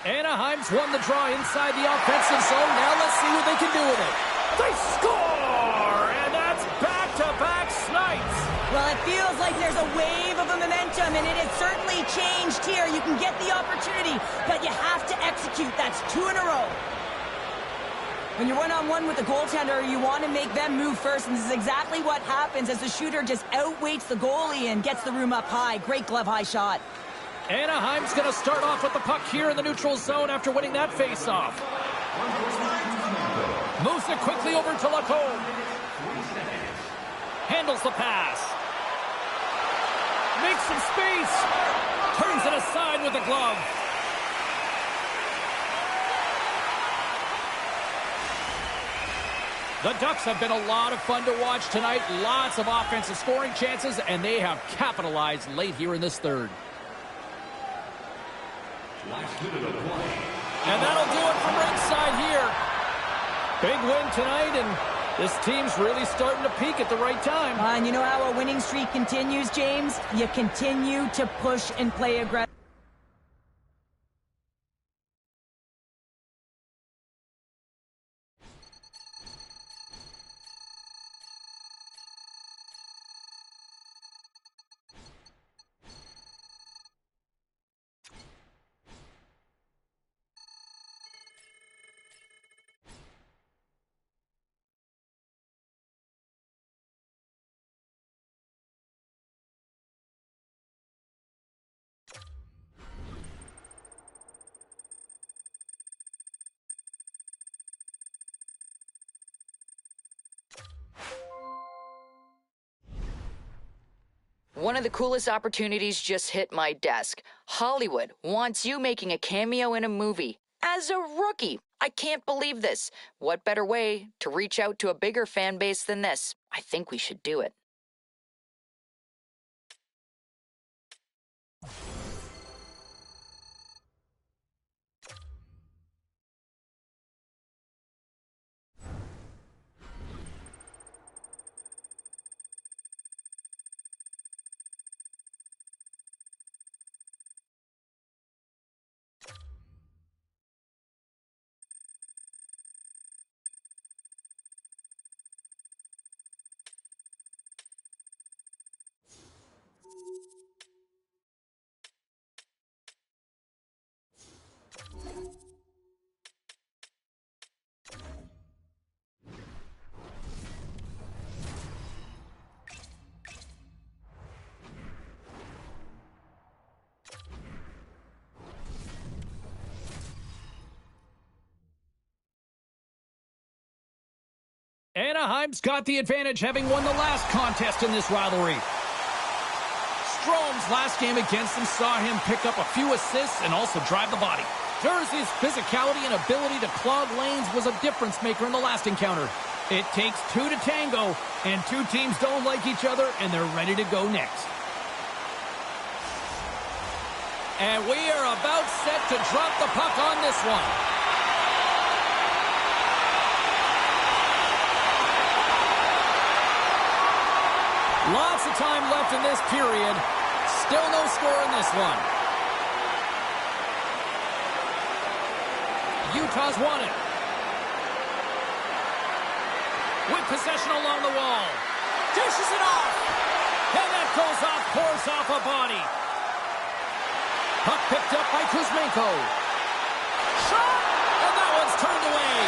Anaheim's won the draw inside the offensive zone. Now let's see what they can do with it. They score! And that's back-to-back snipes. Well, it feels like there's a wave of momentum, and it has certainly changed here. You can get the opportunity, but you have to execute. That's 2 in a row. When you're one-on-one with the goaltender, you want to make them move first, and this is exactly what happens as the shooter just outweights the goalie and gets the room up high. Great glove-high shot. Anaheim's going to start off with the puck here in the neutral zone after winning that face-off. Moves it quickly over to Lacombe. Handles the pass. Makes some space. Turns it aside with the glove. The Ducks have been a lot of fun to watch tonight. Lots of offensive scoring chances, and they have capitalized late here in this third. And that'll do it from ringside here. Big win tonight, and this team's really starting to peak at the right time. And you know how a winning streak continues, James? You continue to push and play aggressive. One of the coolest opportunities just hit my desk. Hollywood wants you making a cameo in a movie. As a rookie, I can't believe this. What better way to reach out to a bigger fan base than this? I think we should do it. Anaheim's got the advantage, having won the last contest in this rivalry. Strome's last game against them saw him pick up a few assists and also drive the body. Jersey's physicality and ability to clog lanes was a difference maker in the last encounter. It takes 2 to tango, and 2 teams don't like each other, and they're ready to go next. And we are about set to drop the puck on this one. Lots of time left in this period. Still no score in this one. Utah's won it. With possession along the wall. Dishes it off. And that goes off, pours off a body. Puck picked up by Kuzmenko. Shot! And that one's turned away.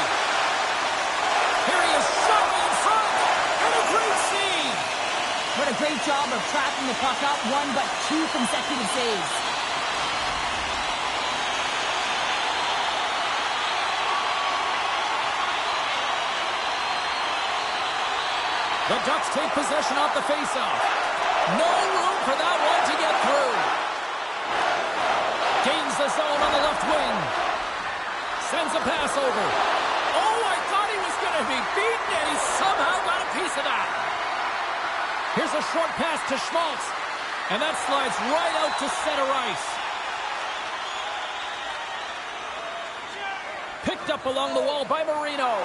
Here he is shoving in front. And a great save. What a great job of tracking the puck up. 1 but 2 consecutive saves. The Ducks take possession off the faceoff. No room for that one to get through. Gains the zone on the left wing. Sends a pass over. Oh, I thought he was going to be beaten, and he somehow got a piece of that. Here's a short pass to Schmaltz. And that slides right out to center ice. Picked up along the wall by Marino.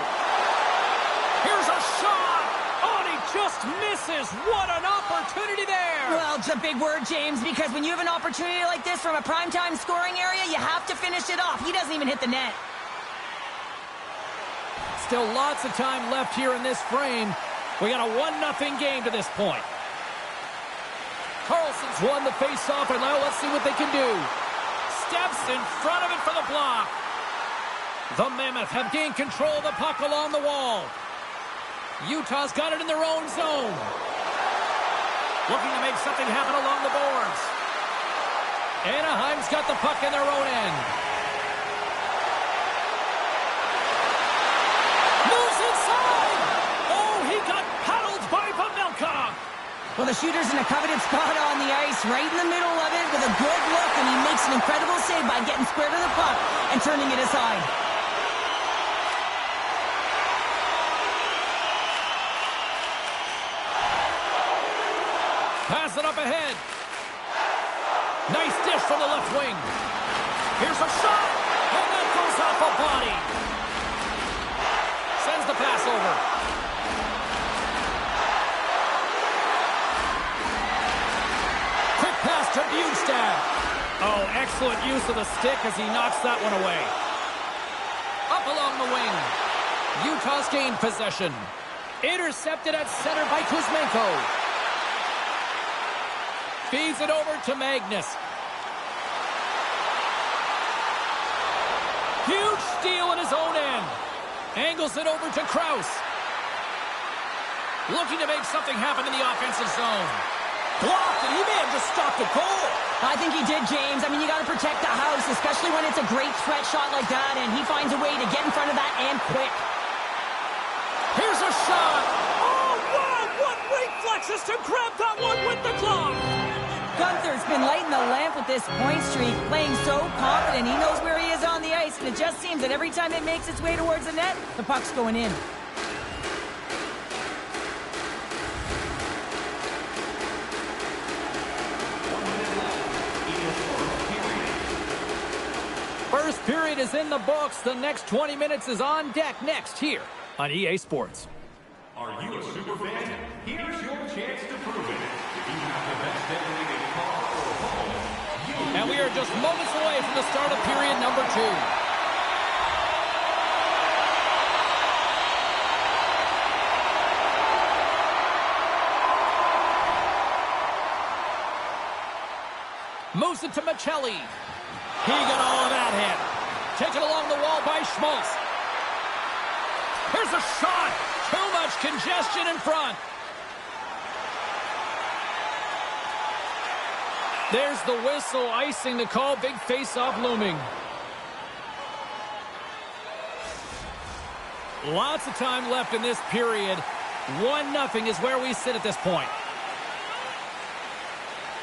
Here's a shot. Oh, and he just misses. What an opportunity there. Well, it's a big word, James, because when you have an opportunity like this from a primetime scoring area, you have to finish it off. He doesn't even hit the net. Still lots of time left here in this frame. We got a 1-0 game to this point. Carlson's won the face-off, and now let's see what they can do. Steps in front of it for the block. The Mammoth have gained control of the puck along the wall. Utah's got it in their own zone. Looking to make something happen along the boards. Anaheim's got the puck in their own end. Moves inside! Oh, he got paddled by Pavelka! Well, the shooter's in a coveted spot on the ice, right in the middle of it with a good look, and he makes an incredible save by getting square to the puck and turning it aside. Pass it up ahead. Nice dish from the left wing. Here's a shot, and that goes off a body. Sends the pass over. Quick pass to Bjugstad. Oh, excellent use of the stick as he knocks that one away. Up along the wing. Utah's gained possession. Intercepted at center by Kuzmenko. Feeds it over to Magnus. Huge steal in his own end. Angles it over to Krause. Looking to make something happen in the offensive zone. Blocked, and he may have just stopped a goal. I think he did, James. I mean, you got to protect the house, especially when it's a great threat shot like that, and he finds a way to get in front of that and quick. Here's a shot. Oh, wow, what reflexes to grab that one with the glove. Gunther's been lighting the lamp with this point streak, playing so confident. He knows where he is on the ice, and it just seems that every time it makes its way towards the net, the puck's going in. First period is in the books. The next 20 minutes is on deck next here on EA Sports. Are you a superfan? Here's your chance to prove it. If you have the best decorated car or home, and we are just moments away from the start of period number 2. Moves it to Michelli. He got all of that hit. Taken along the wall by Schmaltz. Here's a shot. Too much congestion in front. There's the whistle, icing the call. Big face-off looming. Lots of time left in this period. 1-0 is where we sit at this point.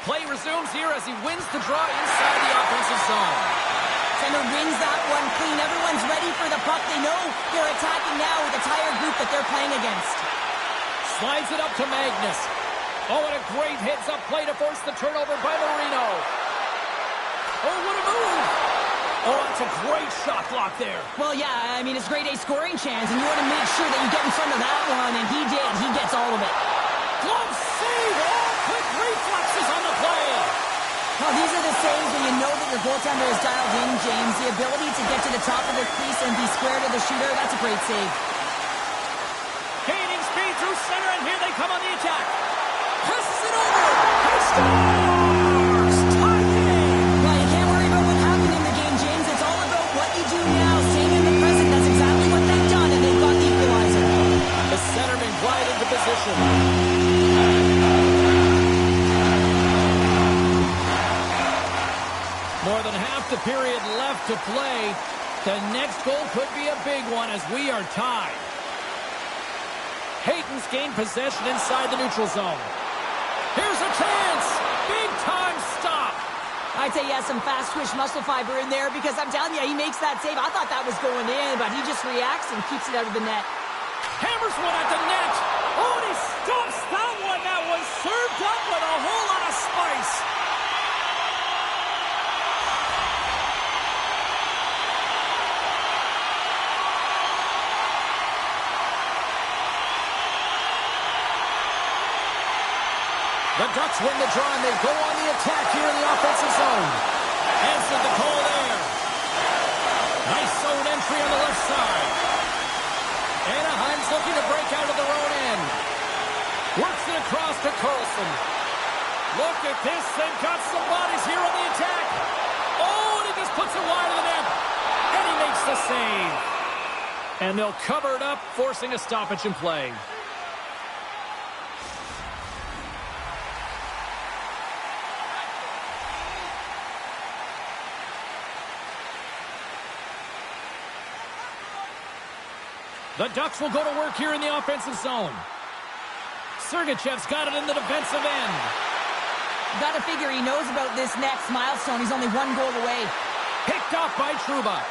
Play resumes here as he wins the draw inside the offensive zone. Center wins that one clean. Everyone's ready for the puck. They know they're attacking now with the tired group that they're playing against. Slides it up to Magnus. Oh, and a great heads-up play to force the turnover by Marino. Oh, what a move! Oh, that's a great shot block there. Well, yeah, I mean, it's grade A scoring chance, and you want to make sure that you get in front of that one, and he did. He gets all of it. Glove save! goaltender is dialed in, James. The ability to get to the top of the crease and be square to the shooter, that's a great save. Gaining speed through center, and here they come on the attack. Passes it over. He scores! Tie game! Well, you can't worry about what happened in the game, James. It's all about what you do now. Staying in the present, that's exactly what they've done, and they've got the equalizer. The centerman glide into position. More than half the period left to play. The next goal could be a big one as we are tied. Hayton's gained possession inside the neutral zone. Here's a chance! Big time stop! I'd say he has some fast twitch muscle fiber in there because I'm telling you, he makes that save. I thought that was going in, but he just reacts and keeps it out of the net. Hammers one at the net. Oh, and he stops that one. That was served up with a whole lot of spice. The Ducks win the draw, and they go on the attack here in the offensive zone. Answered the call there. Nice zone entry on the left side. Anaheim's looking to break out of their own end. Works it across to Carlson. Look at this. They've got some bodies here on the attack. Oh, and he just puts it wide of the net. And he makes the save. And they'll cover it up, forcing a stoppage in play. The Ducks will go to work here in the offensive zone. Sergachev's got it in the defensive end. Got to figure he knows about this next milestone. He's only one goal away. Picked off by Trouba.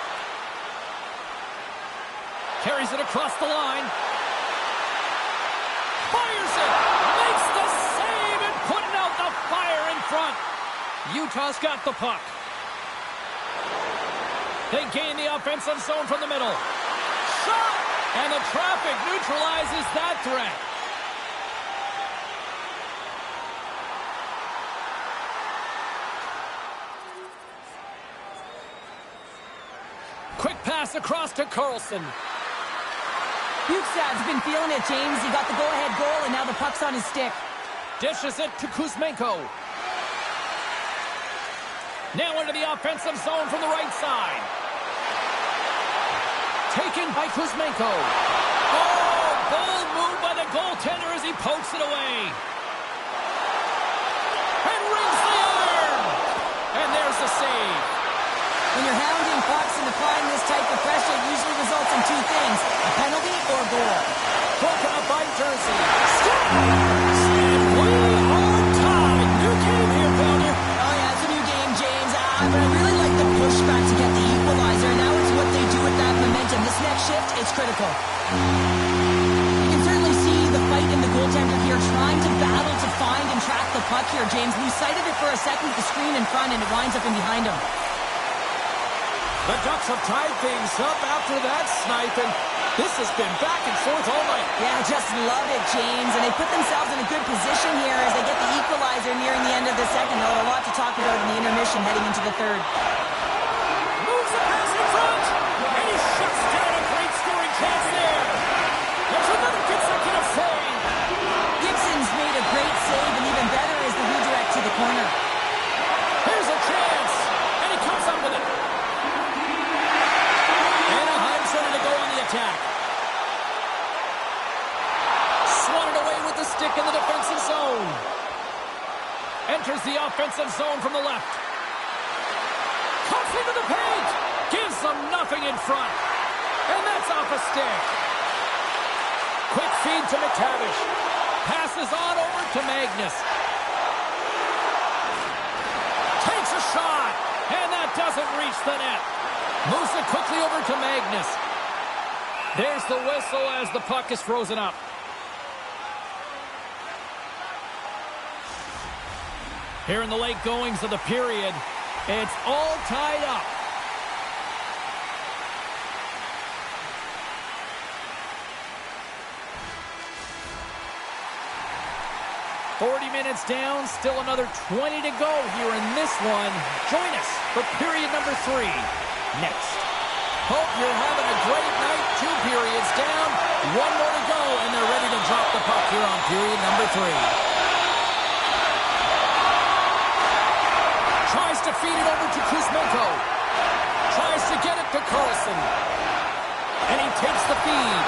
Carries it across the line. Fires it. Makes the save and putting out the fire in front. Utah's got the puck. They gain the offensive zone from the middle. Shot! And the traffic neutralizes that threat. Quick pass across to Carlson. Bukestad's been feeling it, James. He got the go-ahead goal, and now the puck's on his stick. Dishes it to Kuzmenko. Now into the offensive zone from the right side. Taken by Kuzmenko. Oh, bold move by the goaltender as he pokes it away. And rings the iron. And there's the save. When you're hounding pucks and applying this type of pressure, it usually results in two things, a penalty or a goal. Broken up by Jersey. Scores! And we are tied. New game here, Felder. Oh, yeah, it's a new game, James. But I really like the pushback to get the equalizer. Now it's what they do with that momentum. This next shift, it's critical. You can certainly see the fight in the goaltender here, trying to battle to find and track the puck here, James. Lose sight of it for a second with the screen in front, and it winds up in behind him. The Ducks have tied things up after that snipe, and this has been back and forth all night. Yeah, just love it, James. And they put themselves in a good position here as they get the equalizer nearing the end of the second. They'll have a lot to talk about in the intermission heading into the third. Moves the pass in front, and he shuts down a great scoring chance there. There's another consecutive save. Gibson's made a great save, and even better is the redirect to the corner. Here's a chance, and he comes up with it. Anaheim's ready to go on the attack. Swatted away with the stick in the defensive zone. Enters the offensive zone from the left. Cuts into the paint. Gives them nothing in front. And that's off a stick. Quick feed to McTavish. Passes on over to Magnus. Takes a shot. And that doesn't reach the net. Moves it quickly over to Magnus. There's the whistle as the puck is frozen up. Here in the late goings of the period, it's all tied up. 40 minutes down, still another 20 to go here in this one. Join us for period number 3 next. Hope you're having a great night. 2 periods down, 1 more to go, and they're ready to drop the puck here on period number 3. Tries to feed it over to Kuzmenko. Tries to get it to Carlson. And he takes the feed.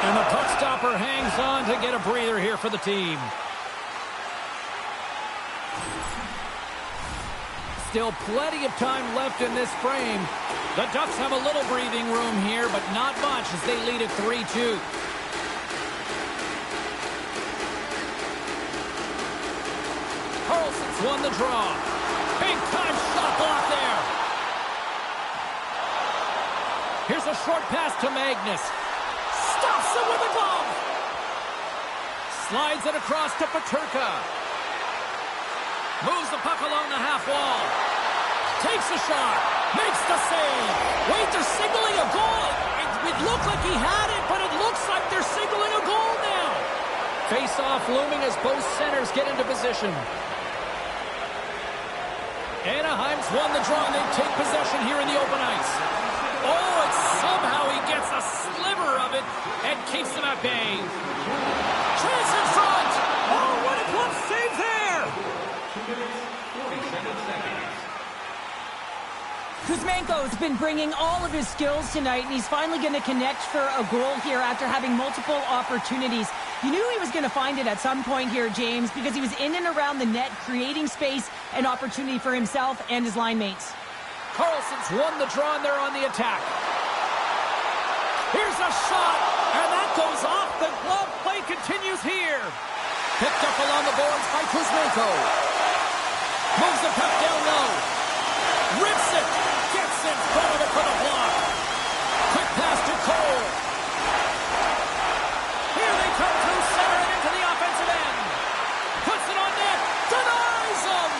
And the puck stopper hangs on to get a breather here for the team. Still plenty of time left in this frame. The Ducks have a little breathing room here, but not much as they lead at 3-2. Carlson's won the draw. Big time shot block there. Here's a short pass to Magnus. Stops him with a glove. Slides it across to Peterka. Moves the puck along the half wall. Takes a shot. Makes the save. Wait, they're signaling a goal. It looked like he had it, but it looks like they're signaling a goal now. Face-off looming as both centers get into position. Anaheim's won the draw, and they take possession here in the open ice. Oh, and somehow he gets a sliver of it and keeps them at bay. Chance in front. Oh, what a glove save there. 2 minutes, 47 seconds. Kuzmenko's been bringing all of his skills tonight, and he's finally going to connect for a goal here after having multiple opportunities. You knew he was going to find it at some point here, James, because he was in and around the net, creating space and opportunity for himself and his line mates. Carlson's won the draw, and they're on the attack. Here's a shot, and that goes off. The glove play continues here. Picked up along the boards by Kuzmenko. Moves the puck down low. Rips it. Gets in front of it for the block. Quick pass to Cole. Here they come through center and into the offensive end. Puts it on net. Denies him.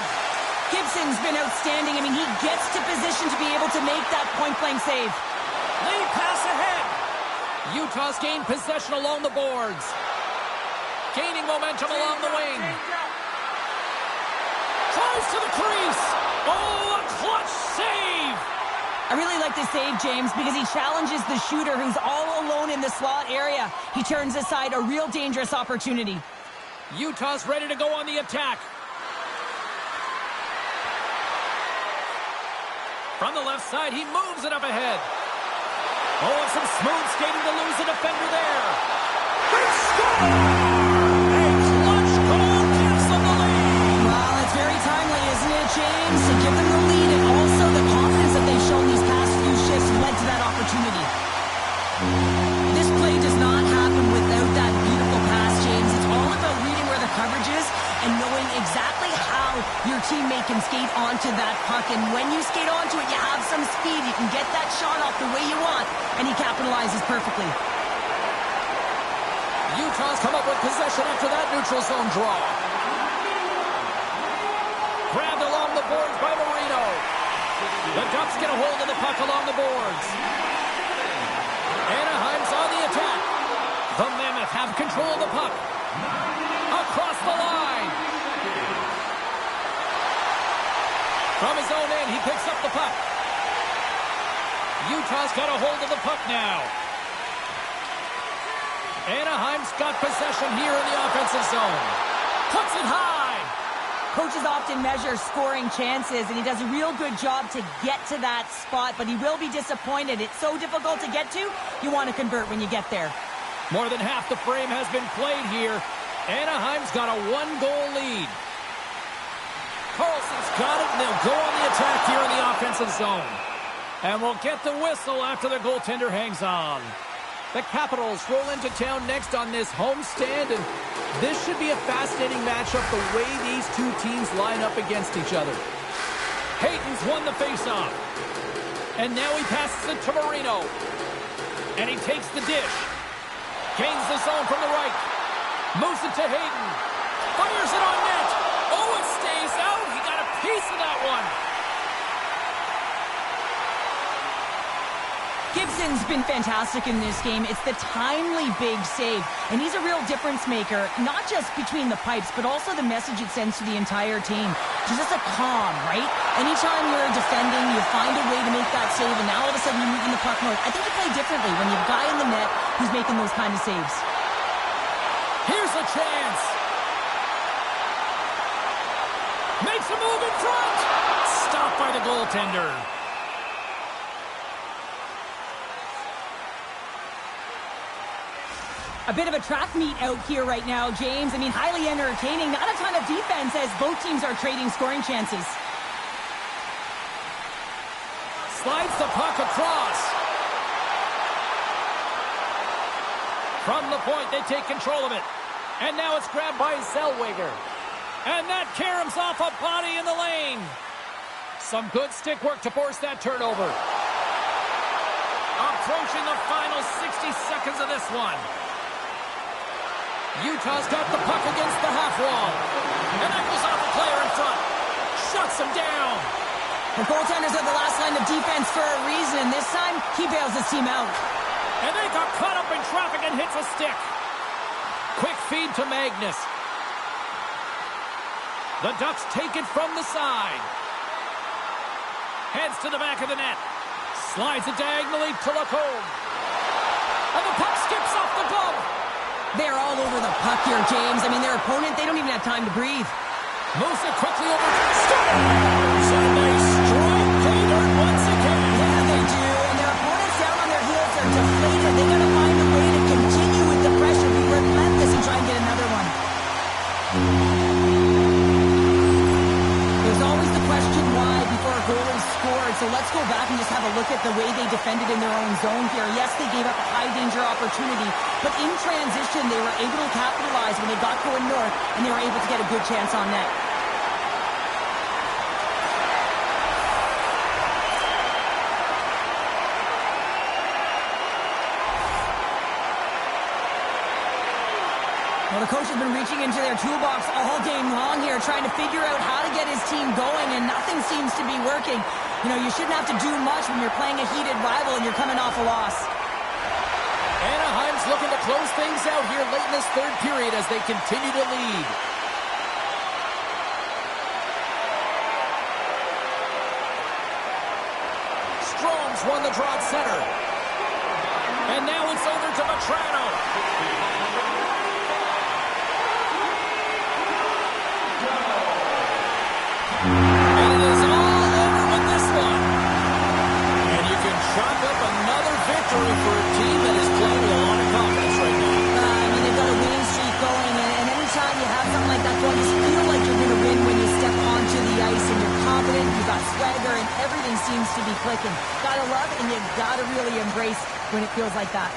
Gibson's been outstanding. I mean, he gets to position to be able to make that point-blank save. Lead pass ahead. Utah's gained possession along the boards. Gaining momentum along the wing. Tries to the crease. Oh, a clutch save. I really like this save, James, because he challenges the shooter who's all alone in the slot area. He turns aside a real dangerous opportunity. Utah's ready to go on the attack. From the left side, he moves it up ahead. Oh, and some smooth skating to lose a defender there. Big score! A clutch goal gives them the lead. Well, it's very timely, isn't it, James? To give them the lead, and also the confidence that they've shown these past few shifts led to that opportunity. This play does not happen without that beautiful pass, James. It's all about reading where the coverage is and knowing exactly how your teammate can skate onto that puck. And when you skate onto it, you have some speed. You can get that shot off the way you want, and he capitalizes perfectly. Utah's come up with possession after that neutral zone draw. Grabbed along the boards by Marino. The Ducks get a hold of the puck along the boards. Anaheim's on the attack. The Mammoth have control of the puck. Across the line. From his own end, he picks up the puck. Utah's got a hold of the puck now. Anaheim's got possession here in the offensive zone. Puts it high. Coaches often measure scoring chances, and he does a real good job to get to that spot, but he will be disappointed. It's so difficult to get to, you want to convert when you get there. More than half the frame has been played here. Anaheim's got a 1-goal lead. Carlson's got it, and they'll go on the attack here in the offensive zone. And we'll get the whistle after the goaltender hangs on. The Capitals roll into town next on this homestand, and this should be a fascinating matchup the way these two teams line up against each other. Hayton's won the faceoff. And now he passes it to Marino. And he takes the dish. Gains the zone from the right. Moves it to Hayton. Fires it on net. Oh, it stays out. He got a piece of that one. Gibson Andersen's been fantastic in this game. It's the timely big save. And he's a real difference maker, not just between the pipes, but also the message it sends to the entire team. Just a calm, right? Anytime you're defending, you find a way to make that save, and now all of a sudden you're moving the puck north. I think you play differently when you have a guy in the net who's making those kind of saves. Here's a chance. Makes a move in front. Stopped by the goaltender. A bit of a track meet out here right now, James. I mean, highly entertaining. Not a ton of defense as both teams are trading scoring chances. Slides the puck across. From the point, they take control of it. And now it's grabbed by Zellweger. And that caroms off a body in the lane. Some good stick work to force that turnover. Approaching the final 60 seconds of this one. Utah's got the puck against the half wall. And that goes off a player in front. Shuts him down. The goaltenders are the last line of defense for a reason. This time, he bails his team out. And they got caught up in traffic and hits a stick. Quick feed to Magnus. The Ducks take it from the side. Heads to the back of the net. Slides it diagonally to Lacombe. And the puck skips off the glove. They're all over the puck here, James. I mean, their opponent, they don't even have time to breathe. Moves it quickly over to the Stars. And they strike pay dirt once again. Yeah, they do. And their opponents down on their heels are deflated. They got to find a way to continue with the pressure, be relentless, and try and get another one. There's always the question why before a goal is scored. So let's go back and just have a look at the way they defended in their own zone here. Yes, they gave up a high-danger opportunity, but in transition, they were able to capitalize when they got going north, and they were able to get a good chance on net. Well, the coach has been reaching into their toolbox all game long here, trying to figure out how to get his team going, and nothing seems to be working. You know, you shouldn't have to do much when you're playing a heated rival and you're coming off a loss. Anaheim's looking to close things out here late in this third period as they continue to lead. Strome's won the draw at center. And now it's over to Vetrano. And it is all over with this one. And you can chalk up another victory for a team that is playing with a lot of confidence right now. I mean, they've got a winning streak going, and anytime you have something like that going, you feel like you're going to win when you step onto the ice, and you're confident, you've got swagger, and everything seems to be clicking. Gotta love, and you gotta really embrace when it feels like that.